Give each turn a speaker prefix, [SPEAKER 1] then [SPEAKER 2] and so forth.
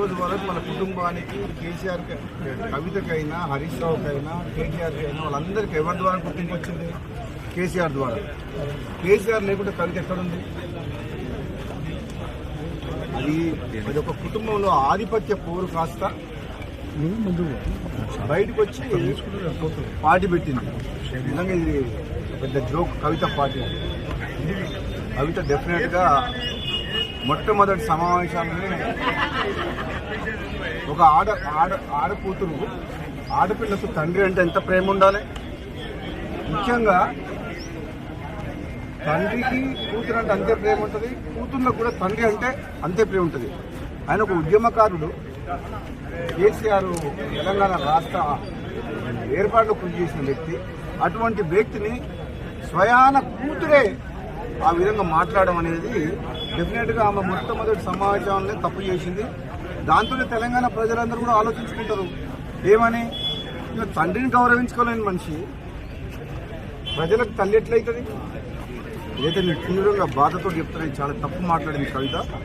[SPEAKER 1] రోజు వరకు మన కుటుంబానికి కేసీఆర్ కవితకైనా హరీష్ రావుకైనా కేటీఆర్కైనా వాళ్ళందరికీ ఎవరి ద్వారా గుర్తింపు వచ్చింది? కేసీఆర్ ద్వారా. కేసీఆర్ లేకుంటే కవిత ఎక్కడుంది? అది ఒక కుటుంబంలో ఆధిపత్య పోరు కాస్త బయటకు వచ్చి పార్టీ పెట్టింది. నిజంగా ఇది పెద్ద జోక్. కవిత పార్టీ కవిత డెఫినెట్గా మొట్టమొదటి సమావేశాలని ఒక ఆడకూతురు ఆడపిల్లకు తండ్రి అంటే ఎంత ప్రేమ ఉండాలి? ముఖ్యంగా తండ్రికి కూతురు అంటే అంతే ప్రేమ ఉంటుంది, కూతుర్లకు కూడా తండ్రి అంటే అంతే ప్రేమ ఉంటుంది. ఆయన ఒక ఉద్యమకారుడు. కేసీఆర్ తెలంగాణ రాష్ట్ర ఏర్పాటులో కృషి చేసిన వ్యక్తి. అటువంటి వ్యక్తిని స్వయాన కూతురే ఆ విధంగా మాట్లాడడం అనేది డెఫినెట్గా ఆమె మొట్టమొదటి సమావేశాన్ని తప్పు చేసింది. దాంతోనే తెలంగాణ ప్రజలందరూ కూడా ఆలోచించుకుంటారు ఏమని. ఇంకా తండ్రిని గౌరవించుకోలేని మనిషి ప్రజలకు తల్లి ఎట్లయితుంది? ఏదైతే నేను తీవ్రంగా బాధతో చెప్తున్నా. చాలా తప్పు మాట్లాడింది కవిత.